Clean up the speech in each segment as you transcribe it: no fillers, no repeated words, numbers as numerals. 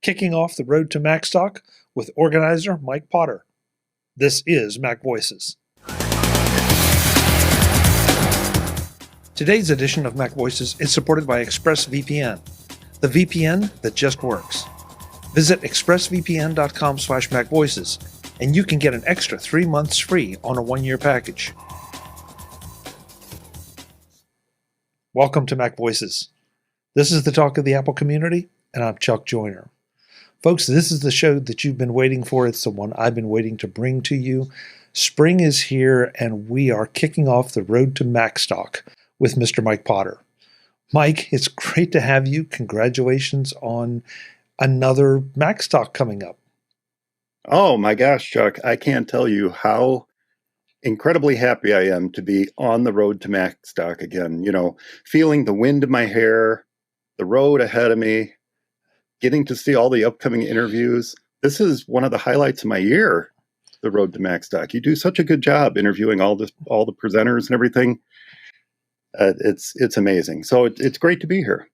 kicking off the road to Macstock with organizer Mike Potter. This is MacVoices. Today's edition of MacVoices is supported by ExpressVPN, the VPN that just works. Visit expressvpn.com/MacVoices, and you can get an extra 3 months free on a 1-year package. Welcome to MacVoices. This is the talk of the Apple community, and I'm Chuck Joyner. Folks, this is the show that you've been waiting for. It's the one I've been waiting to bring to you. Spring is here, and we are kicking off the road to Macstock with Mr. Mike Potter. Mike, it's great to have you. Congratulations on another Macstock coming up. Oh my gosh, Chuck, I can't tell you how incredibly happy I am to be on the road to Macstock again. You know, feeling the wind in my hair, the road ahead of me, getting to see all the upcoming interviews. This is one of the highlights of my year, the road to Macstock. You do such a good job interviewing all the presenters and everything. It's amazing. So it's great to be here.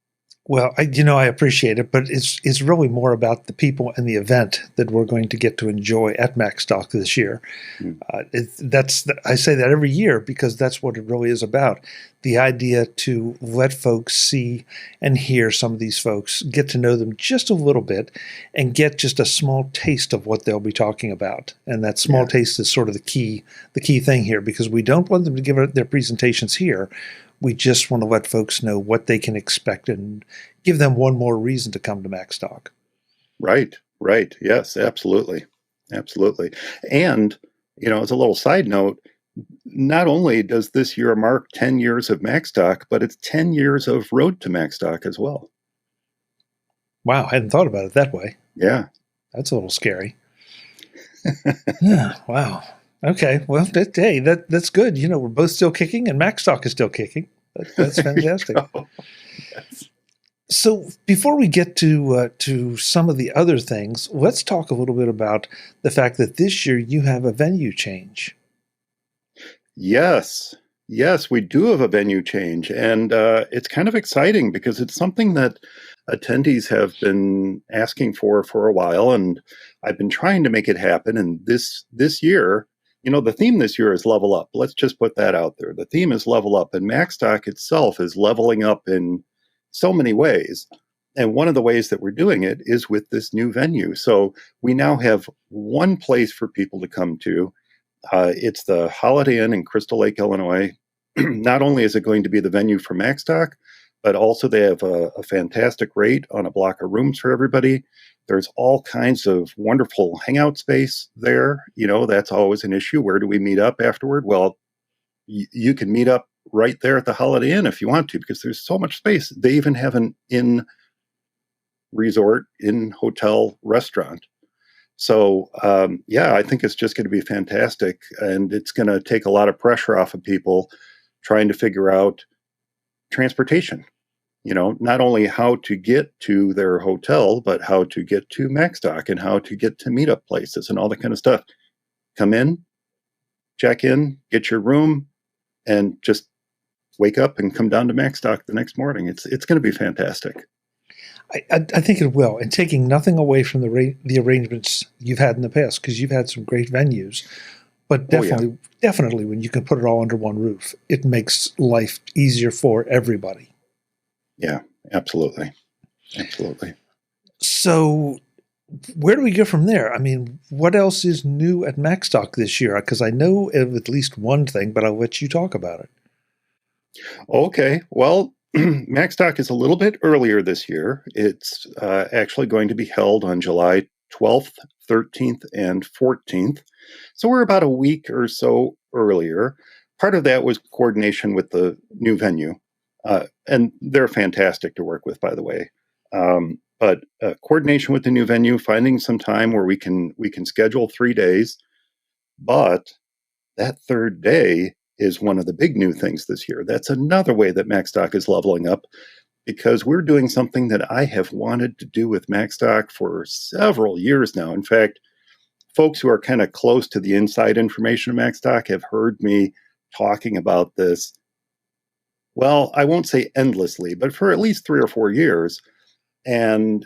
Well, I appreciate it, but it's really more about the people and the event that we're going to get to enjoy at Macstock this year. I say that every year because that's what it really is about. The idea to let folks see and hear some of these folks, get to know them just a little bit, and get just a small taste of what they'll be talking about. And that small taste is sort of the key thing here, because we don't want them to give their presentations here. We just want to let folks know what they can expect and give them one more reason to come to Macstock. Right. Yes, absolutely. And, as a little side note, not only does this year mark 10 years of Macstock, but it's 10 years of Road to Macstock as well. Wow, I hadn't thought about it that way. Yeah. That's a little scary. Yeah, wow. Okay, well, that's good. We're both still kicking, and Macstock is still kicking. That's fantastic. Yes. So before we get to some of the other things, let's talk a little bit about the fact that this year you have a venue change. Yes, we do have a venue change, and it's kind of exciting because it's something that attendees have been asking for a while, and I've been trying to make it happen. And this year, the theme this year is level up. Let's just put that out there. The theme is level up, and Macstock itself is leveling up in so many ways. And one of the ways that we're doing it is with this new venue. So we now have one place for people to come to. It's the Holiday Inn in Crystal Lake, Illinois. Not only is it going to be the venue for Macstock, but also they have a fantastic rate on a block of rooms for everybody. There's all kinds of wonderful hangout space there. That's always an issue. Where do we meet up afterward? Well, you can meet up right there at the Holiday Inn if you want to, because there's so much space. They even have an in-resort, in-hotel restaurant. So, I think it's just going to be fantastic. And it's going to take a lot of pressure off of people trying to figure out transportation. Not only how to get to their hotel, but how to get to Macstock and how to get to meetup places and all that kind of stuff. Come in, check in, get your room, and just wake up and come down to Macstock the next morning. It's going to be fantastic. I think it will, and taking nothing away from the arrangements you've had in the past, because you've had some great venues. But definitely when you can put it all under one roof, it makes life easier for everybody. Yeah, absolutely. So where do we go from there? I mean, what else is new at Macstock this year? Because I know of at least one thing, but I'll let you talk about it. Okay. Well, Macstock is a little bit earlier this year. It's actually going to be held on July 12th, 13th, and 14th. So we're about a week or so earlier. Part of that was coordination with the new venue. And they're fantastic to work with, by the way. But coordination with the new venue, finding some time where we can schedule 3 days. But that third day is one of the big new things this year. That's another way that Macstock is leveling up, because we're doing something that I have wanted to do with Macstock for several years now. In fact, folks who are kind of close to the inside information of Macstock have heard me talking about this. Well, I won't say endlessly, but for at least 3 or 4 years. And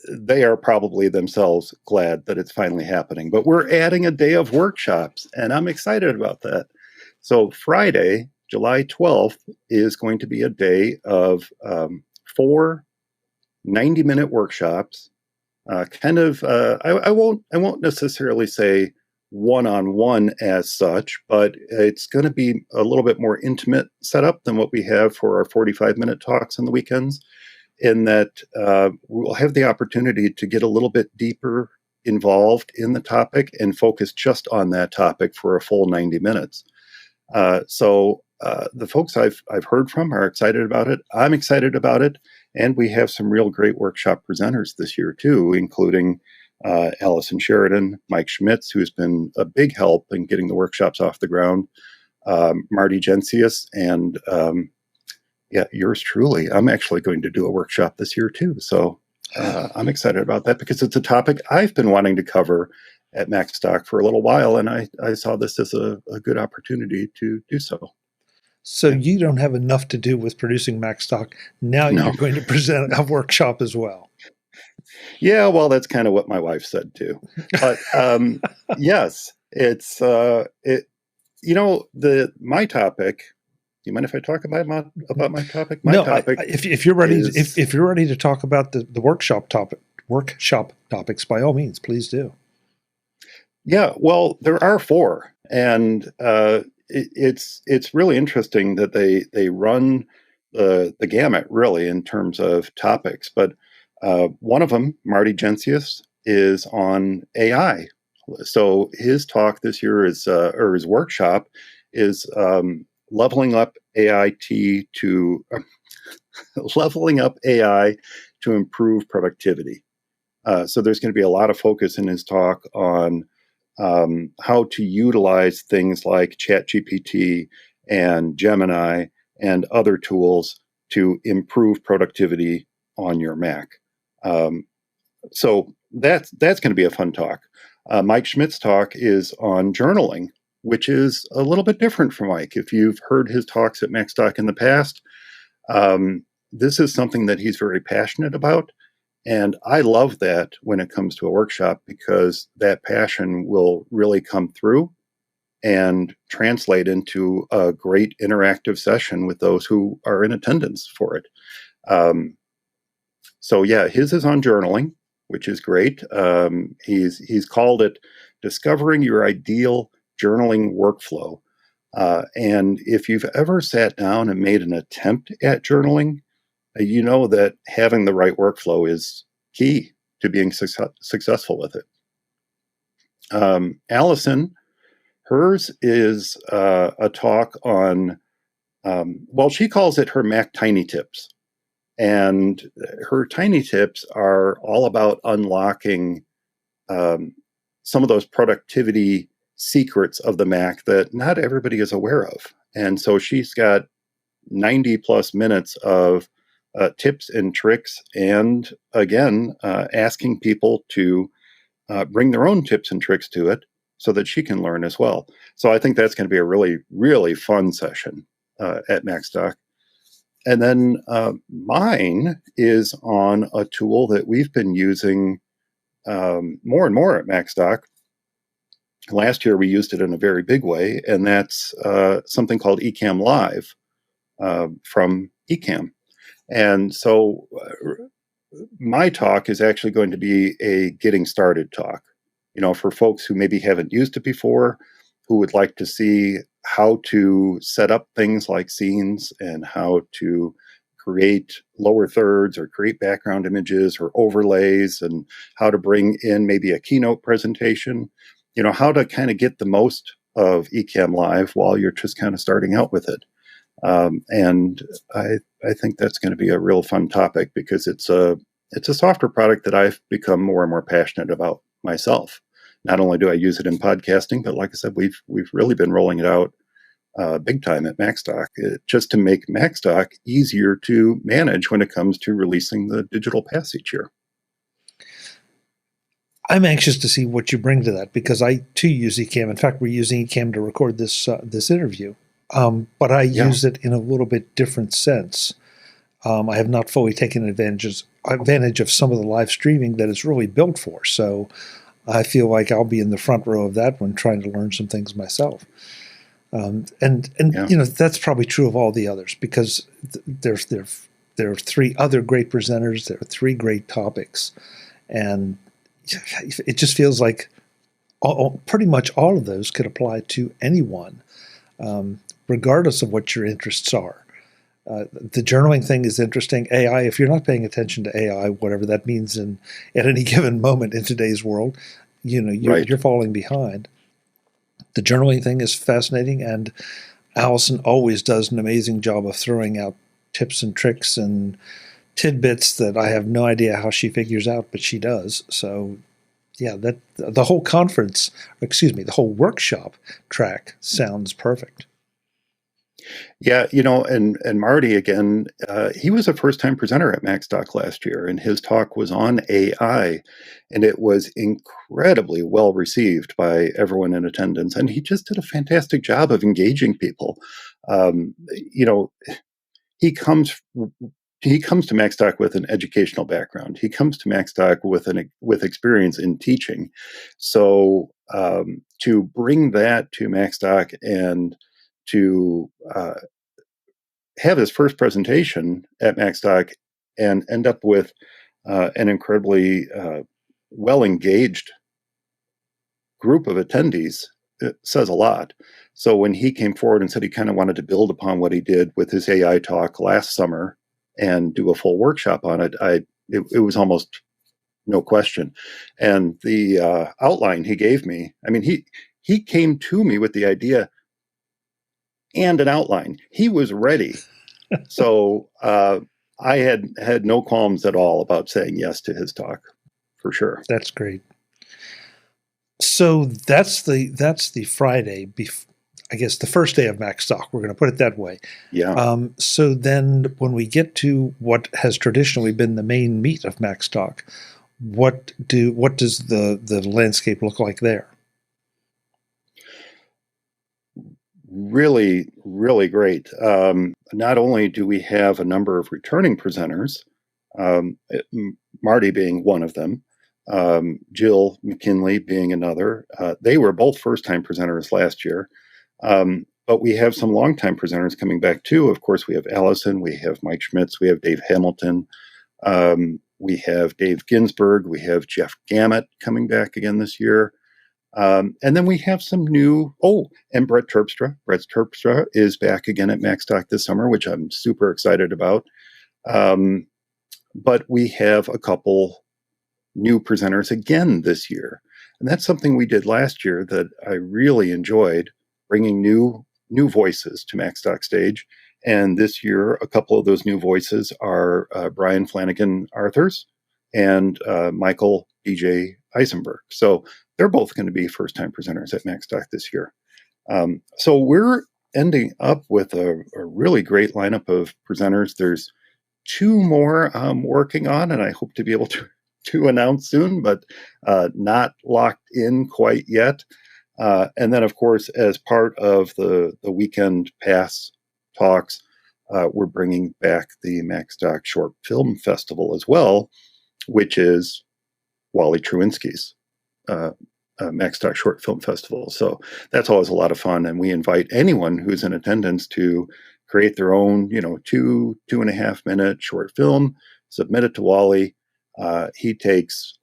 they are probably themselves glad that it's finally happening. But we're adding a day of workshops, and I'm excited about that. So Friday, July 12th, is going to be a day of 4 90-minute workshops. I won't necessarily say one-on-one as such, but it's going to be a little bit more intimate setup than what we have for our 45-minute talks on the weekends, in that we'll have the opportunity to get a little bit deeper involved in the topic and focus just on that topic for a full 90 minutes. So the folks I've heard from are excited about it. I'm excited about it. And we have some real great workshop presenters this year, too, including Allison Sheridan, Mike Schmitz, who's been a big help in getting the workshops off the ground, Marty Gensius, and yours truly. I'm actually going to do a workshop this year, too. So I'm excited about that because it's a topic I've been wanting to cover at Macstock for a little while, and I saw this as a good opportunity to do so. So you don't have enough to do with producing Macstock. Now No. You're going to present a workshop as well. Yeah, well, that's kind of what my wife said too. But yes, it's my topic. Do you mind if I talk about my topic? If you're ready, if you're ready to talk about the workshop topics, by all means, please do. Yeah, well, there are 4, and it's really interesting that they run the gamut really in terms of topics. But one of them, Marty Gensius, is on AI. So his talk this year is, or his workshop is leveling up AI to improve productivity. So there's going to be a lot of focus in his talk on how to utilize things like ChatGPT and Gemini and other tools to improve productivity on your Mac. So that's going to be a fun talk. Mike Schmidt's talk is on journaling, which is a little bit different from Mike. If you've heard his talks at Macstock in the past, this is something that he's very passionate about. And I love that when it comes to a workshop, because that passion will really come through and translate into a great interactive session with those who are in attendance for it. So yeah, his is on journaling, which is great. He's called it Discovering Your Ideal Journaling Workflow. And if you've ever sat down and made an attempt at journaling, you know that having the right workflow is key to being successful with it. Allison, hers is a talk on, she calls it her Mac Tiny Tips. And her Tiny Tips are all about unlocking some of those productivity secrets of the Mac that not everybody is aware of. And so she's got 90 plus minutes of tips and tricks, and again, asking people to bring their own tips and tricks to it so that she can learn as well. So I think that's going to be a really, really fun session at Macstock. And then mine is on a tool that we've been using more and more at Macstock. Last year we used it in a very big way, and that's something called Ecamm Live from Ecamm. And so my talk is actually going to be a getting started talk, for folks who maybe haven't used it before, who would like to see how to set up things like scenes and how to create lower thirds or create background images or overlays, and how to bring in maybe a keynote presentation, how to kind of get the most of Ecamm Live while you're just kind of starting out with it. And I think that's going to be a real fun topic, because it's a software product that I've become more and more passionate about myself. Not only do I use it in podcasting, but like I said, we've really been rolling it out big time at Macstock, just to make Macstock easier to manage when it comes to releasing the digital pass each year. I'm anxious to see what you bring to that, because I too use Ecamm. In fact, we're using Ecamm to record this interview. But I use it in a little bit different sense. I have not fully taken advantage advantage of some of the live streaming that it's really built for. So I feel like I'll be in the front row of that one, trying to learn some things myself. And that's probably true of all the others, because there are three other great presenters. There are three great topics, and it just feels like pretty much all of those could apply to anyone, regardless of what your interests are. The journaling thing is interesting. AI, if you're not paying attention to AI, whatever that means at any given moment in today's world, you're falling behind. The journaling thing is fascinating, and Allison always does an amazing job of throwing out tips and tricks and tidbits that I have no idea how she figures out, but she does. So, yeah, that the whole the whole workshop track sounds perfect. Yeah, and Marty, again, he was a first-time presenter at Macstock last year, and his talk was on AI, and it was incredibly well received by everyone in attendance, and he just did a fantastic job of engaging people. He comes to Macstock with an educational background. He comes to Macstock with experience in teaching. So to bring that to Macstock and to have his first presentation at Macstock and end up with an incredibly well-engaged group of attendees, it says a lot. So when he came forward and said he kind of wanted to build upon what he did with his AI talk last summer and do a full workshop on it, it was almost no question. And the outline he gave me, I mean, he came to me with the idea and an outline. He was ready. So I had no qualms at all about saying yes to his talk, for sure. That's great. So that's the Friday, I guess the first day of Macstock. We're going to put it that way. Yeah. So then when we get to what has traditionally been the main meat of Macstock, what does the landscape look like there? Really, really great. Not only do we have a number of returning presenters, Marty being one of them, Jill McKinley being another. They were both first-time presenters last year. But we have some longtime presenters coming back too. Of course, we have Allison, we have Mike Schmitz, we have Dave Hamilton, we have Dave Ginsberg, we have Jeff Gamet coming back again this year. And then we have some new, and Brett Terpstra. Brett Terpstra is back again at Macstock this summer, which I'm super excited about. But we have a couple new presenters again this year. And that's something we did last year that I really enjoyed, bringing new voices to Macstock stage. And this year, a couple of those new voices are Brian Flanagan Arthurs and Michael DJ Eisenberg. So they're both going to be first-time presenters at Macstock this year. So we're ending up with a really great lineup of presenters. There's two more I'm working on, and I hope to be able to announce soon, but not locked in quite yet. And then, of course, as part of the weekend pass talks, we're bringing back the Macstock Short Film Festival as well, which is Wally Truinski's Macstock Short Film Festival. So that's always a lot of fun. And we invite anyone who's in attendance to create their own, 2.5 minute short film, submit it to Wally. He takes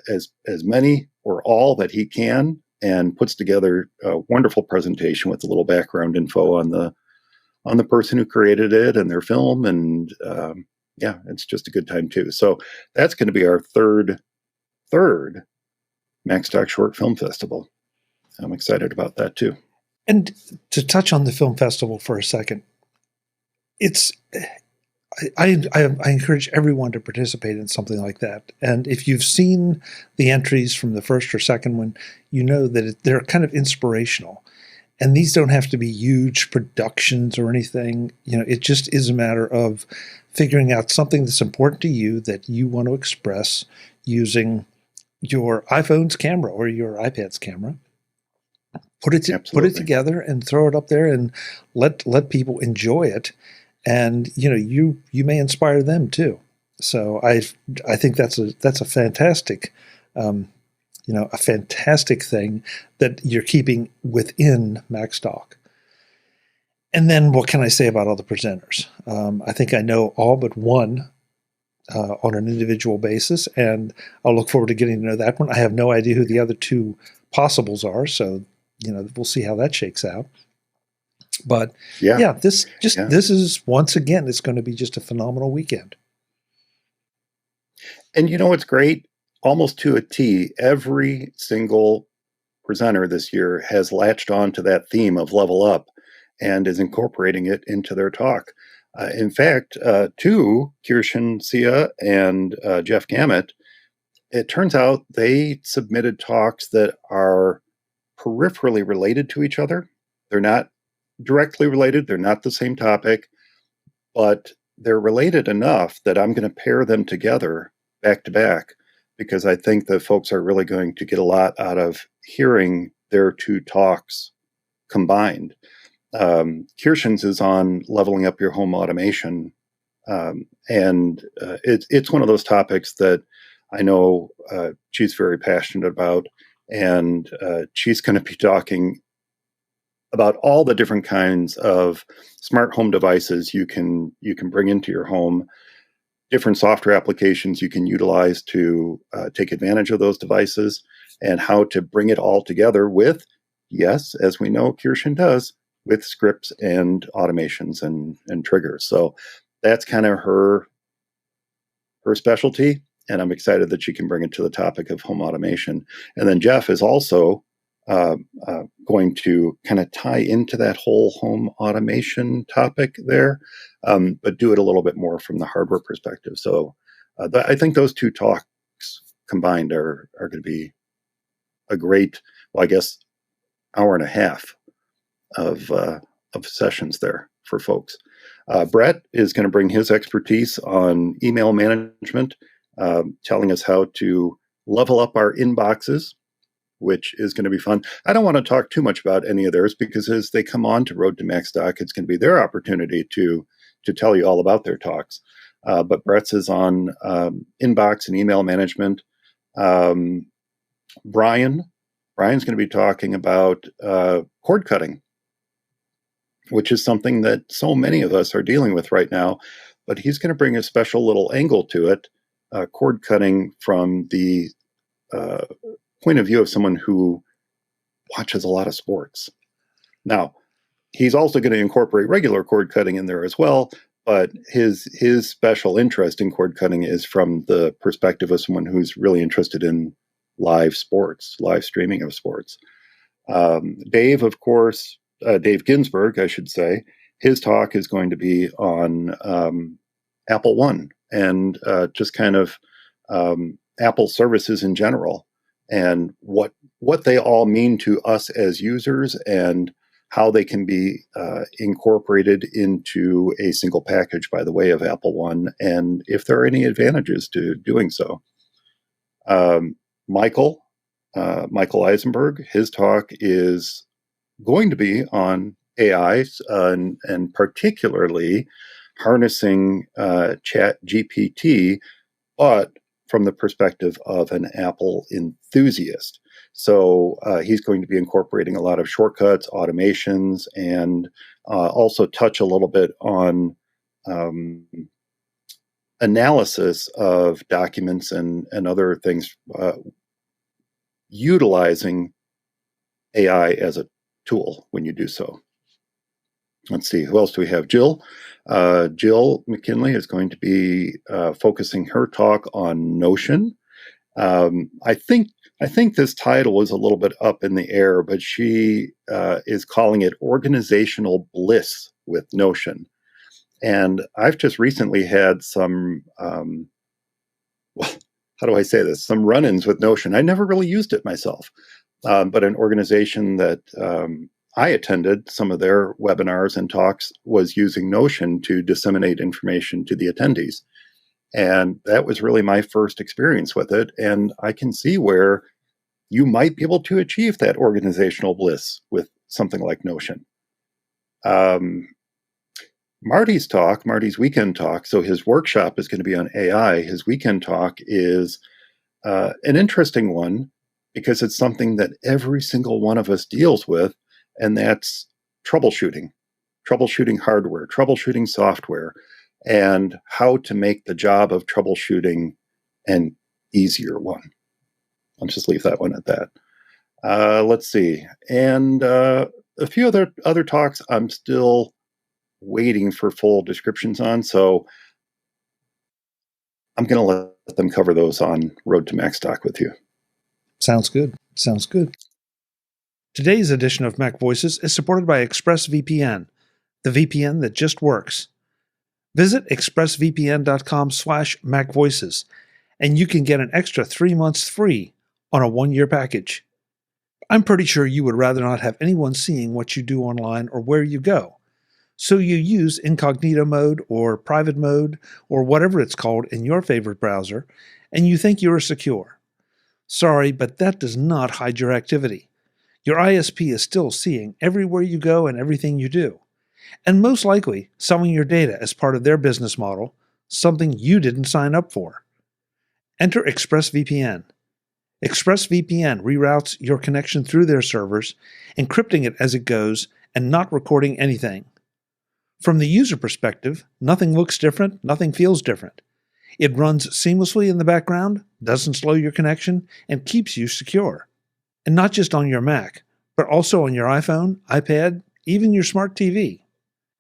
as many or all that he can and puts together a wonderful presentation with a little background info on the person who created it and their film. And it's just a good time too. So that's going to be our third Macstock Short Film Festival. I'm excited about that too. And to touch on the film festival for a second, I encourage everyone to participate in something like that. And if you've seen the entries from the first or second one, you know that they're kind of inspirational. And these don't have to be huge productions or anything. It just is a matter of figuring out something that's important to you that you want to express using your iPhone's camera or your iPad's camera. Put it together and throw it up there and let people enjoy it. And you may inspire them too. So I think that's a fantastic, a fantastic thing that you're keeping within Macstock. And then what can I say about all the presenters? I think I know all but one on an individual basis, and I'll look forward to getting to know that one. I have no idea who the other two possibles are, so we'll see how that shakes out. But Yeah. this is, once again, it's going to be just a phenomenal weekend. And what's great? Almost to a T, every single presenter this year has latched on to that theme of level up and is incorporating it into their talk. In fact, two, Kirsten Sia and Jeff Gamet, it turns out they submitted talks that are peripherally related to each other. They're not directly related. They're not the same topic, but they're related enough that I'm going to pair them together back to back, because I think that folks are really going to get a lot out of hearing their two talks combined. Kirsten's is on leveling up your home automation. And it's one of those topics that I know she's very passionate about. And she's going to be talking about all the different kinds of smart home devices you can bring into your home, different software applications you can utilize to take advantage of those devices, and how to bring it all together with, yes, as we know Kirsten does, with scripts and automations and triggers. So that's kind of her specialty, and I'm excited that she can bring it to the topic of home automation. And then Jeff is also going to kind of tie into that whole home automation topic there, but do it a little bit more from the hardware perspective. So I think those two talks combined are going to be a great, well, I guess, hour and a half of sessions there for folks. Brett is going to bring his expertise on email management, telling us how to level up our inboxes, which is going to be fun. I don't want to talk too much about any of theirs, because as they come on to Road to Macstock, it's going to be their opportunity to tell you all about their talks. But Brett's is on inbox and email management. Brian's going to be talking about cord cutting, which is something that so many of us are dealing with right now. But he's going to bring a special little angle to it, cord cutting from the point of view of someone who watches a lot of sports. Now, he's also going to incorporate regular cord cutting in there as well, but his special interest in cord cutting is from the perspective of someone who's really interested in live sports, live streaming of sports. Dave, of course, Dave Ginsburg, I should say, his talk is going to be on Apple One and just kind of Apple services in general, and what they all mean to us as users, and how they can be incorporated into a single package by the way of Apple One, and if there are any advantages to doing so. Michael Eisenberg, his talk is going to be on AI and particularly harnessing Chat GPT, but from the perspective of an Apple enthusiast. So he's going to be incorporating a lot of shortcuts, automations, and also touch a little bit on analysis of documents and other things, utilizing AI as a tool when you do so. Let's see, who else do we have? Jill McKinley is going to be focusing her talk on Notion. I think this title is a little bit up in the air, but she is calling it Organizational Bliss with Notion. And I've just recently had some, well, how do I say this? Some run-ins with Notion. I never really used it myself, but an organization that I attended some of their webinars and talks was using Notion to disseminate information to the attendees. And that was really my first experience with it. And I can see where you might be able to achieve that organizational bliss with something like Notion. Marty's talk, Marty's weekend talk, so his workshop is going to be on AI. His weekend talk is an interesting one because it's something that every single one of us deals with, and that's troubleshooting, troubleshooting hardware, troubleshooting software, and how to make the job of troubleshooting an easier one. I'll just leave that one at that. Let's see. And a few other talks I'm still waiting for full descriptions on, so I'm going to let them cover those on Road to Macstock with you. Sounds good. Sounds good. Today's edition of MacVoices is supported by ExpressVPN, the VPN that just works. Visit expressvpn.com/MacVoices, and you can get an extra 3 months free on a 1-year package. I'm pretty sure you would rather not have anyone seeing what you do online or where you go. So you use incognito mode or private mode or whatever it's called in your favorite browser, and you think you are secure. Sorry, but that does not hide your activity. Your ISP is still seeing everywhere you go and everything you do, and most likely selling your data as part of their business model, something you didn't sign up for. Enter ExpressVPN. ExpressVPN reroutes your connection through their servers, encrypting it as it goes and not recording anything. From the user perspective, nothing looks different, nothing feels different. It runs seamlessly in the background, doesn't slow your connection, and keeps you secure. And not just on your Mac, but also on your iPhone, iPad, even your smart TV.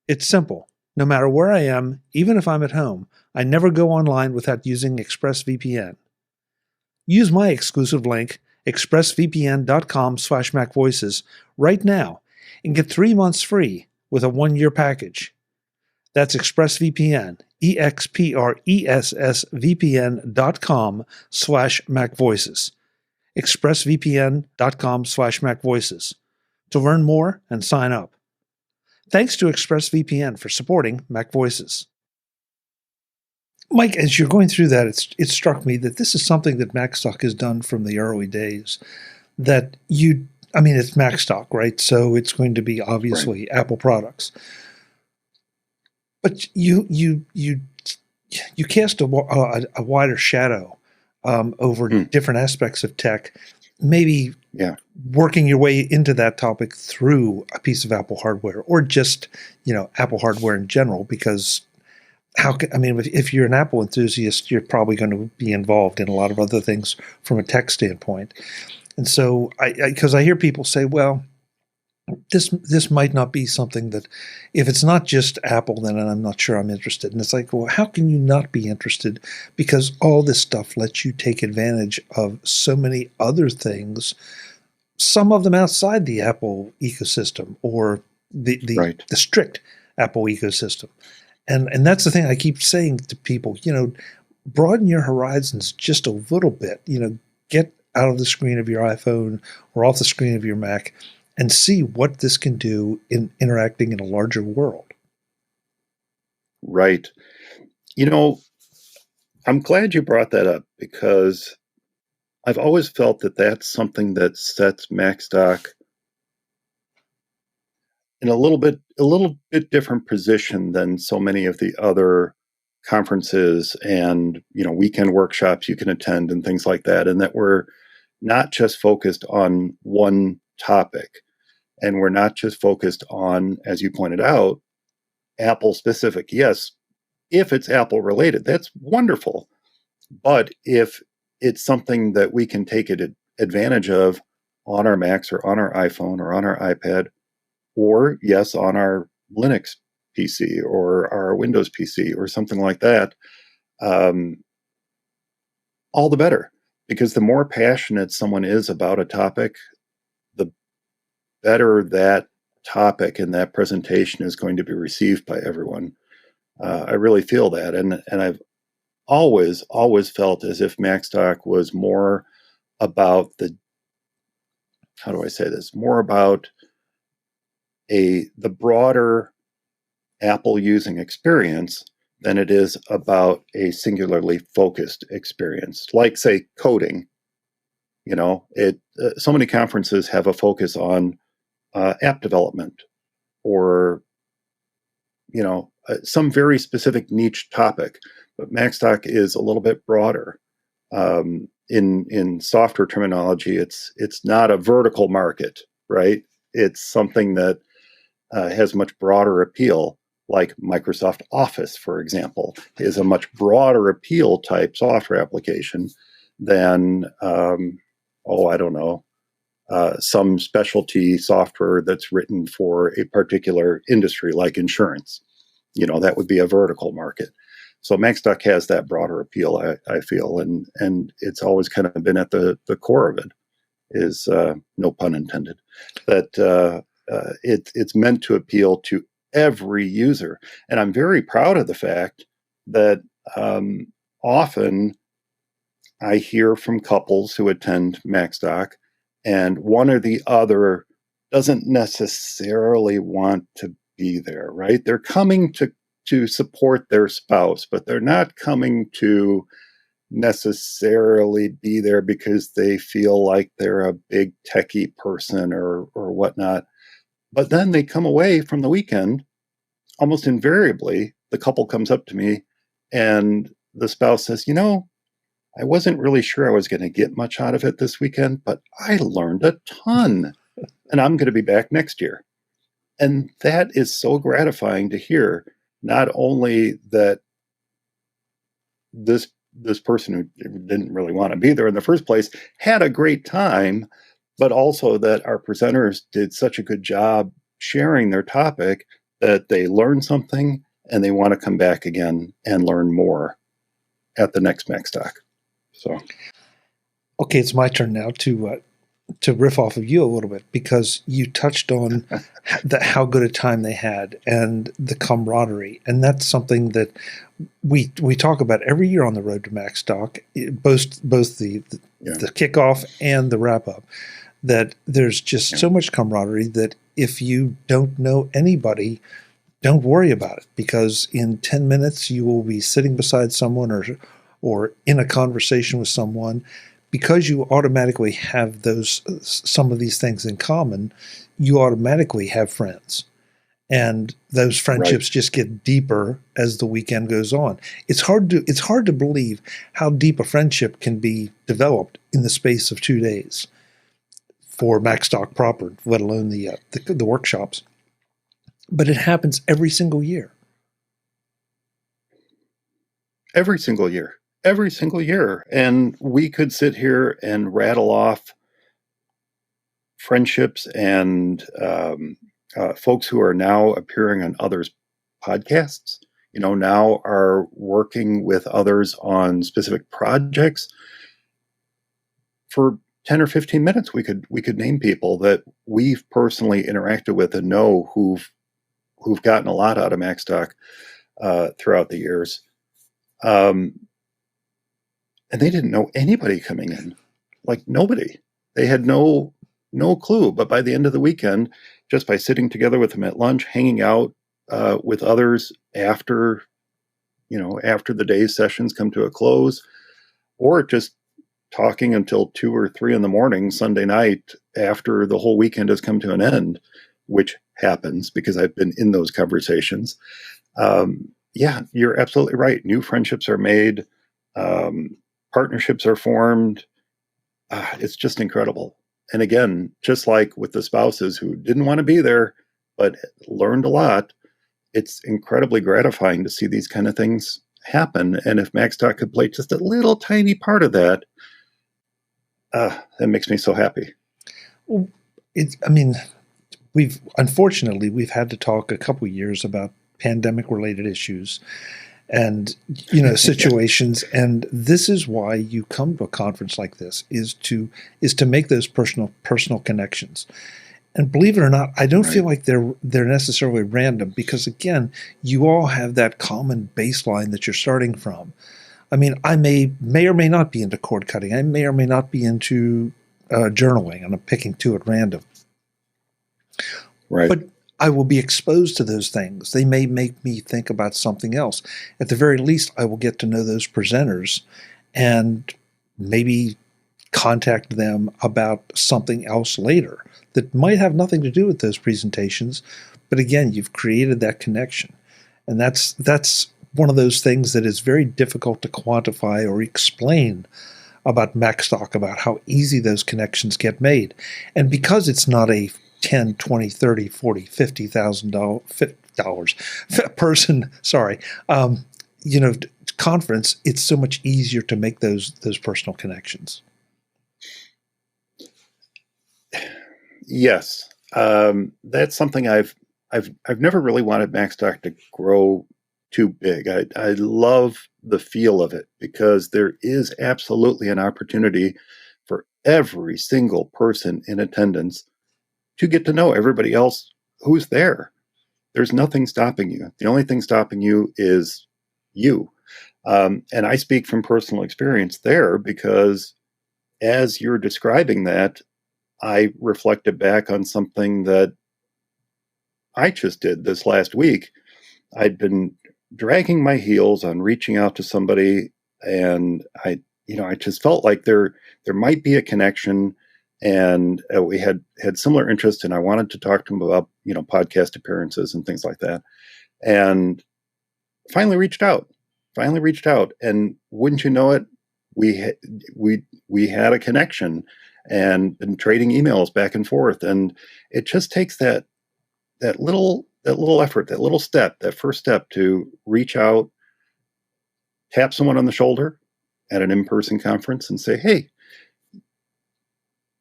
It's simple. No matter where I am, even if I'm at home, I never go online without using ExpressVPN. Use my exclusive link, expressvpn.com/MacVoices, right now and get 3 months free with a 1-year package. That's ExpressVPN, expressvpn.com/MacVoices. expressvpn.com/MacVoices to learn more and sign up. Thanks to ExpressVPN for supporting MacVoices. Mike, as you're going through that, it struck me that this is something that Macstock has done from the early days. It's Macstock, right? So it's going to be obviously right. Apple products. But you cast a wider shadow over different aspects of tech, maybe working your way into that topic through a piece of Apple hardware or just Apple hardware in general. Because if you're an Apple enthusiast, you're probably going to be involved in a lot of other things from a tech standpoint. And so, because I hear people say, well, this might not be something that, if it's not just Apple, then I'm not sure I'm interested. And it's like, well, how can you not be interested? Because all this stuff lets you take advantage of so many other things, some of them outside the Apple ecosystem or the strict Apple ecosystem. And that's the thing I keep saying to people, broaden your horizons just a little bit, get out of the screen of your iPhone or off the screen of your Mac and see what this can do in interacting in a larger world. Right. I'm glad you brought that up because I've always felt that that's something that sets Macstock in a little bit different position than so many of the other conferences and weekend workshops you can attend and things like that, and that we're not just focused on one topic. And we're not just focused on, as you pointed out, Apple specific. Yes, if it's Apple related, that's wonderful. But if it's something that we can take advantage of on our Macs or on our iPhone or on our iPad, or yes, on our Linux PC or our Windows PC or something like that, all the better. Because the more passionate someone is about a topic, the better that topic and that presentation is going to be received by everyone. I really feel that. And I've always felt as if Macstock was more about more about the broader Apple using experience than it is about a singularly focused experience. Like, say, coding. So many conferences have a focus on app development or some very specific niche topic, but Macstock is a little bit broader. In software terminology, it's not a vertical market, right? It's something that has much broader appeal, like Microsoft Office, for example, is a much broader appeal type software application than, I don't know, some specialty software that's written for a particular industry, like insurance. That would be a vertical market. So Macstock has that broader appeal, I feel, and it's always kind of been at the core of it, is no pun intended, that it's meant to appeal to every user. And I'm very proud of the fact that often I hear from couples who attend Macstock, and one or the other doesn't necessarily want to be there, right? They're coming to support their spouse, but they're not coming to necessarily be there because they feel like they're a big techie person or whatnot. But then they come away from the weekend, almost invariably, the couple comes up to me and the spouse says, I wasn't really sure I was going to get much out of it this weekend, but I learned a ton and I'm going to be back next year. And that is so gratifying to hear, not only that this person who didn't really want to be there in the first place had a great time, but also that our presenters did such a good job sharing their topic that they learned something and they want to come back again and learn more at the next Macstock. So, okay, it's my turn now to riff off of you a little bit, because you touched on how good a time they had and the camaraderie, and that's something that we talk about every year on the road to Macstock, both the kickoff and the wrap up. That there's just so much camaraderie that if you don't know anybody, don't worry about it, because in 10 minutes you will be sitting beside someone or in a conversation with someone. Because you automatically have some of these things in common, you automatically have friends. And those friendships just get deeper as the weekend goes on. It's hard to believe how deep a friendship can be developed in the space of 2 days for Macstock proper, let alone the workshops. But it happens every single year. Every single year. Every single year. And we could sit here and rattle off friendships and folks who are now appearing on others' podcasts, now are working with others on specific projects. For 10 or 15 minutes, we could name people that we've personally interacted with and know who've gotten a lot out of Macstock throughout the years. And they didn't know anybody coming in, like nobody. They had no clue. But by the end of the weekend, just by sitting together with them at lunch, hanging out with others after the day's sessions come to a close, or just talking until 2 or 3 in the morning Sunday night after the whole weekend has come to an end, which happens because I've been in those conversations. You're absolutely right. New friendships are made. Partnerships are formed. It's just incredible. And again, just like with the spouses who didn't want to be there, but learned a lot, it's incredibly gratifying to see these kind of things happen. And if Macstock could play just a little tiny part of that, that makes me so happy. Well, unfortunately, we've had to talk a couple of years about pandemic-related issues and situations, and this is why you come to a conference like this, is to make those personal connections. And believe it or not, I don't feel like they're necessarily random, because again, you all have that common baseline that you're starting from. I mean, I may or may not be into cord cutting. I may or may not be into journaling, and I'm picking two at random. Right. But I will be exposed to those things. They may make me think about something else. At the very least, I will get to know those presenters and maybe contact them about something else later that might have nothing to do with those presentations. But again, you've created that connection. And that's one of those things that is very difficult to quantify or explain about Macstock, about how easy those connections get made. And because it's not a 10, 20, 30, 40, $50,000 person, conference, it's so much easier to make those personal connections. Yes, that's something I've never really wanted Macstock to grow too big. I love the feel of it because there is absolutely an opportunity for every single person in attendance to get to know everybody else who's there. There's nothing stopping you. The only thing stopping you is you. And I speak from personal experience there because as you're describing that, I reflected back on something that I just did this last week. I'd been dragging my heels on reaching out to somebody, and I just felt like there might be a connection, and we had similar interests, and I wanted to talk to him about podcast appearances and things like that, and finally reached out, and wouldn't you know it, we had a connection and been trading emails back and forth, and it just takes that little effort, that little step, that first step to reach out, tap someone on the shoulder at an in-person conference and say, hey,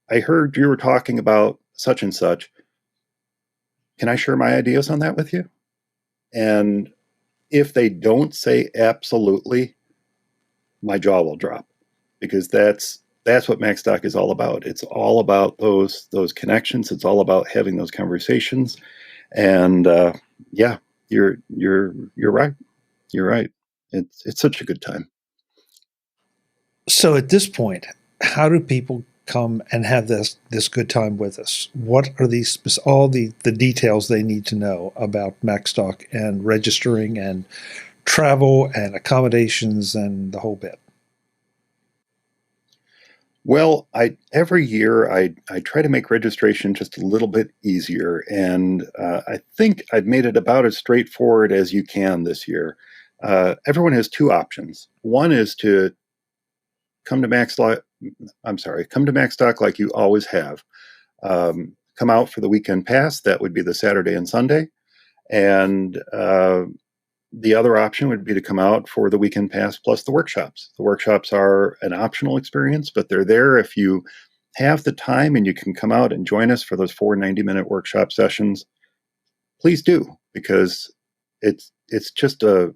I heard you were talking about such and such. Can I share my ideas on that with you? And if they don't say absolutely, my jaw will drop, because that's what Macstock is all about. It's all about those connections. It's all about having those conversations. And yeah, you're right. You're right. It's such a good time. So at this point, how do people come and have this good time with us? What are all the details they need to know about Macstock and registering and travel and accommodations and the whole bit? Well, every year I try to make registration just a little bit easier, and I think I've made it about as straightforward as you can this year. Everyone has two options. One is to come to Macstock like you always have. Come out for the weekend pass. That would be the Saturday and Sunday, and the other option would be to come out for the weekend pass plus the workshops. The workshops are an optional experience, but they're there if you have the time and you can come out and join us for those 4 90-minute workshop sessions. Please do, because it's just a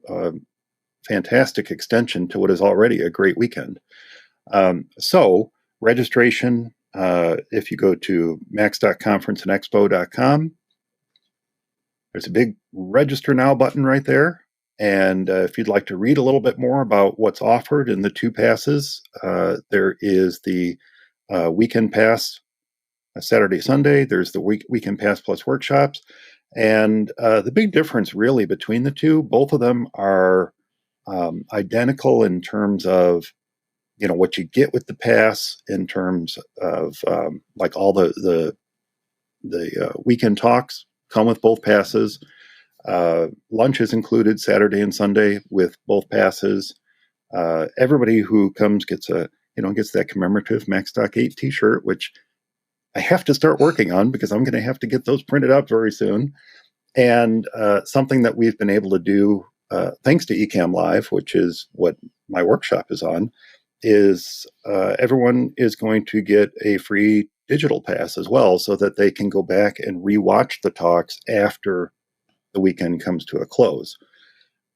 fantastic extension to what is already a great weekend. So registration, if you go to max.conferenceandexpo.com, there's a big register now button right there. And if you'd like to read a little bit more about what's offered in the 2 passes, there is the weekend pass, Saturday, Sunday. There's the weekend pass plus workshops. And the big difference really between the two, both of them are identical in terms of what you get with the pass, in terms of like all the weekend talks come with both passes. Lunch is included Saturday and Sunday with both passes. Everybody who comes gets that commemorative Macstock 8 t-shirt, which I have to start working on because I'm going to have to get those printed out very soon. And something that we've been able to do, thanks to Ecamm Live, which is what my workshop is on, is everyone is going to get a free digital pass as well, so that they can go back and rewatch the talks after the weekend comes to a close.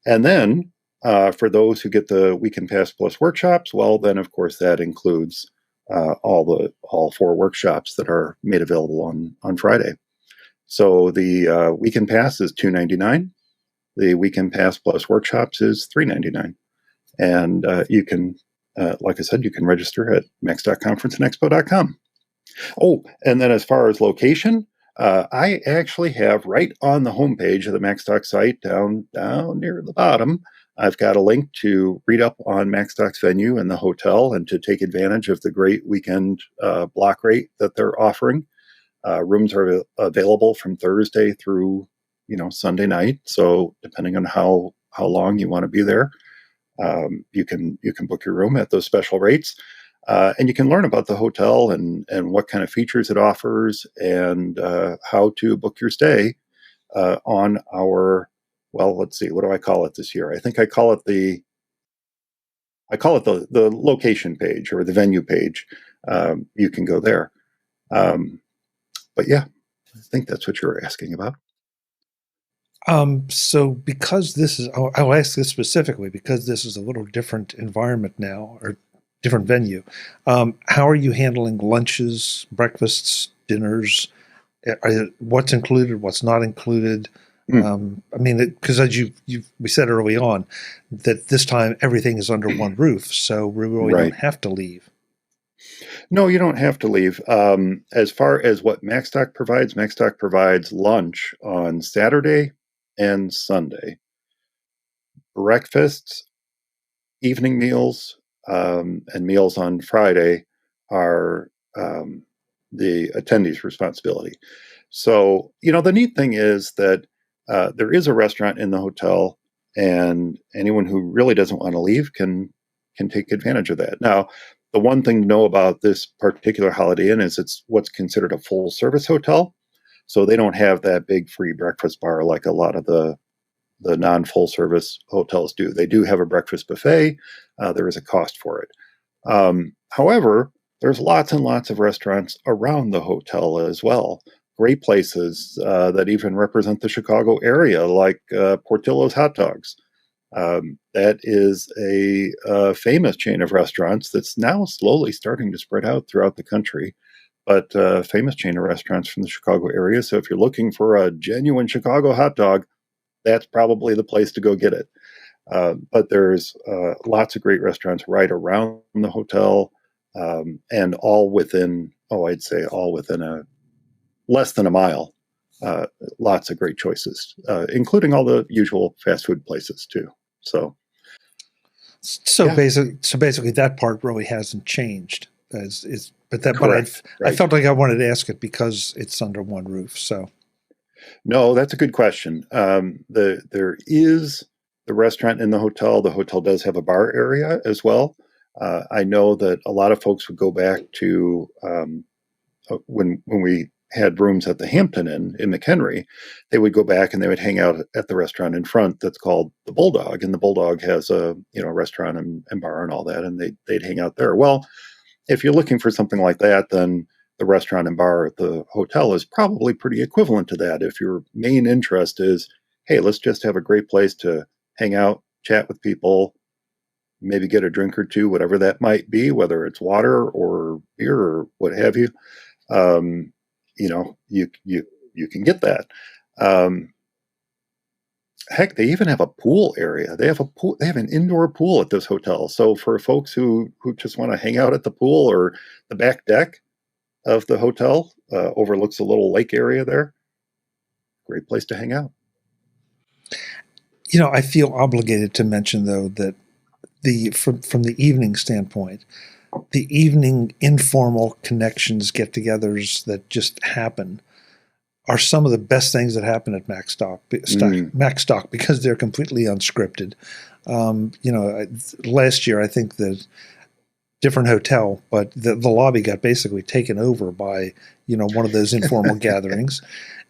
And then for those who get the weekend pass plus workshops, well, then of course that includes all 4 workshops that are made available on Friday. So the weekend pass is $2.99. The weekend pass plus workshops is $3.99. And you can, like I said, you can register at max.conferenceandexpo.com. Oh, and then as far as location, I actually have right on the homepage of the Macstock site, down near the bottom, I've got a link to read up on Macstock's venue and the hotel, and to take advantage of the great weekend block rate that they're offering. Rooms are available from Thursday through Sunday night. So depending on how long you want to be there, you can book your room at those special rates, and you can learn about the hotel and what kind of features it offers, and how to book your stay on our, well, let's see, what do I call it this year? I think I call it the location page or the venue page. You can go there. But yeah, I think that's what you were asking about. So because this is, I'll ask this specifically because this is a little different environment now, or different venue. How are you handling lunches, breakfasts, dinners? What's included, what's not included? I mean, because as we said early on, that this time everything is under one roof, so we really Right. don't have to leave. No, you don't have to leave. As far as what Macstock provides lunch on Saturday and Sunday, breakfasts, evening meals, and meals on Friday are the attendee's responsibility. So, the neat thing is that there is a restaurant in the hotel, and anyone who really doesn't want to leave can take advantage of that. Now, the one thing to know about this particular Holiday Inn is it's what's considered a full service hotel. So they don't have that big free breakfast bar like a lot of the non-full service hotels do. They do have a breakfast buffet. There is a cost for it. However, there's lots and lots of restaurants around the hotel as well. Great places that even represent the Chicago area, like Portillo's Hot Dogs. That is a famous chain of restaurants that's now slowly starting to spread out throughout the country, but famous chain of restaurants from the Chicago area. So if you're looking for a genuine Chicago hot dog, that's probably the place to go get it. But there's lots of great restaurants right around the hotel, and all within, I'd say all within a less than a mile. Lots of great choices, including all the usual fast food places too. So yeah. Basically, that part really hasn't changed. Correct. I felt like I wanted to ask it because it's under one roof. So no, that's a good question. There is the restaurant in the hotel. The hotel does have a bar area as well. I know that a lot of folks would go back to when we had rooms at the Hampton Inn in McHenry, they would go back and they would hang out at the restaurant in front that's called the Bulldog, and the Bulldog has a restaurant and bar and all that, and they'd hang out there. Well, if you're looking for something like that, then the restaurant and bar at the hotel is probably pretty equivalent to that. If your main interest is, hey, let's just have a great place to hang out, chat with people, maybe get a drink or two, whatever that might be, whether it's water or beer or what have you. You can get that. Heck, they even have a pool area. They have a pool. They have an indoor pool at this hotel. So for folks who just want to hang out at the pool, or the back deck of the hotel overlooks a little lake area there, great place to hang out. I feel obligated to mention though that from the evening standpoint, the evening informal connections, get-togethers that just happen are some of the best things that happen at Macstock because they're completely unscripted. Last year I think the different hotel, but the lobby got basically taken over by one of those informal gatherings,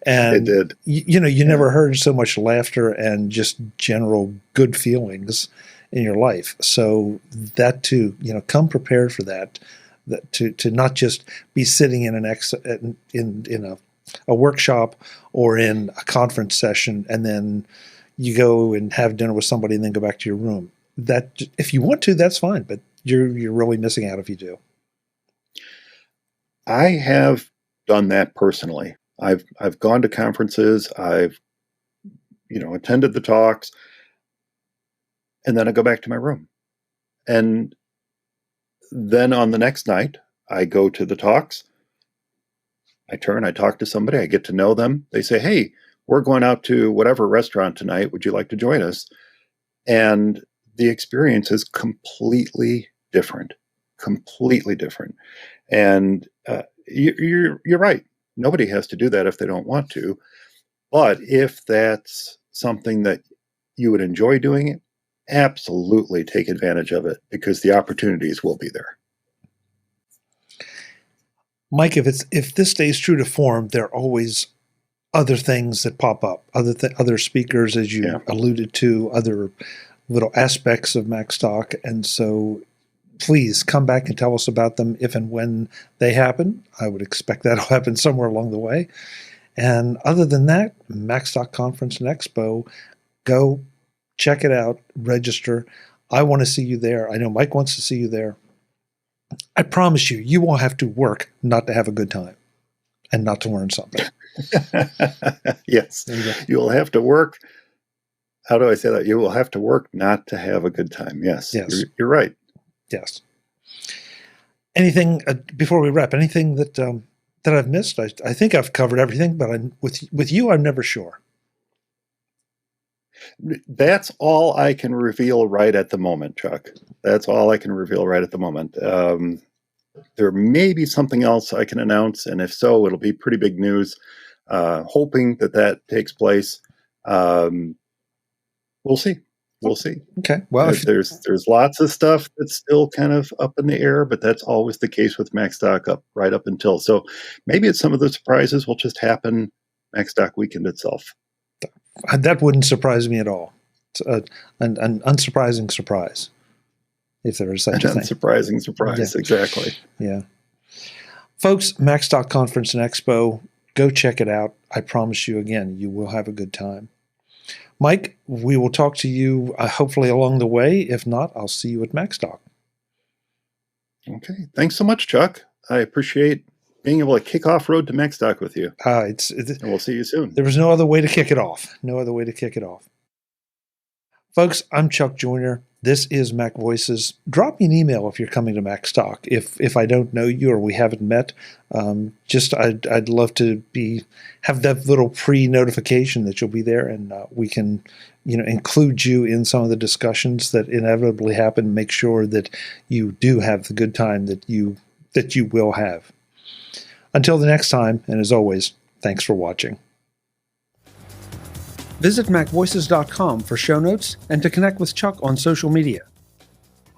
and it did. You never heard so much laughter and just general good feelings in your life. So that too, come prepared for that to not just be sitting in in a workshop or in a conference session and then you go and have dinner with somebody and then go back to your room. That if you want to, that's fine, but you're really missing out if you do. I have done that personally. I've gone to conferences. I've attended the talks. And then I go back to my room. And then on the next night, I go to the talks. I talk to somebody, I get to know them. They say, hey, we're going out to whatever restaurant tonight. Would you like to join us? And the experience is completely different. And you're right. Nobody has to do that if they don't want to. But if that's something that you would enjoy doing, absolutely take advantage of it because the opportunities will be there. Mike, if this stays true to form, there are always other things that pop up, other speakers, as you alluded to, other little aspects of Macstock, and so please come back and tell us about them if and when they happen. I would expect that'll happen somewhere along the way. And other than that, Macstock Conference and Expo, go check it out, register. I want to see you there. I know Mike wants to see you there. I promise you, you won't have to work not to have a good time and not to learn something. Yes. You will have to work. How do I say that? You will have to work not to have a good time. Yes. You're right. Yes. Anything before we wrap? Anything that I've missed? I think I've covered everything, but with you, I'm never sure. That's all I can reveal right at the moment, Chuck. That's all I can reveal right at the moment. There may be something else I can announce, and if so, it'll be pretty big news. Hoping that takes place. We'll see. We'll see. Okay. Well, there's lots of stuff that's still kind of up in the air, but that's always the case with Macstock right up until. So maybe it's some of the surprises will just happen Macstock weekend itself. That wouldn't surprise me at all. It's an unsurprising surprise, if there is such a thing. Unsurprising surprise, exactly. Yeah. Folks, Macstock Conference and Expo, go check it out. I promise you, again, you will have a good time. Mike, we will talk to you hopefully along the way. If not, I'll see you at Macstock. Okay. Thanks so much, Chuck. I appreciate being able to kick off Road to Macstock with you. And we'll see you soon. There was no other way to kick it off. No other way to kick it off. Folks, I'm Chuck Joyner. This is MacVoices. Drop me an email if you're coming to Macstock. If I don't know you or we haven't met, I'd love to have that little pre-notification that you'll be there, and we can include you in some of the discussions that inevitably happen. Make sure that you do have the good time that you will have. Until the next time, and as always, thanks for watching. Visit MacVoices.com for show notes and to connect with Chuck on social media.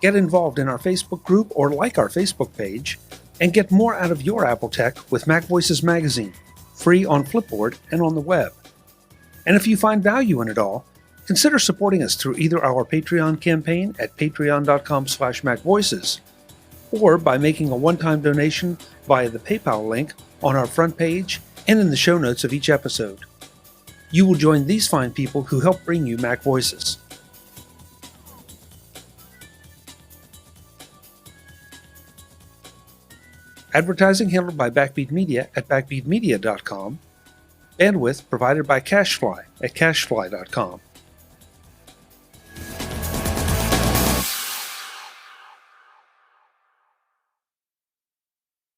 Get involved in our Facebook group or like our Facebook page, and get more out of your Apple tech with MacVoices Magazine, free on Flipboard and on the web. And if you find value in it all, consider supporting us through either our Patreon campaign at patreon.com/MacVoices, or by making a one-time donation via the PayPal link on our front page and in the show notes of each episode. You will join these fine people who help bring you MacVoices. Advertising handled by Backbeat Media at backbeatmedia.com. Bandwidth provided by CashFly at cashfly.com.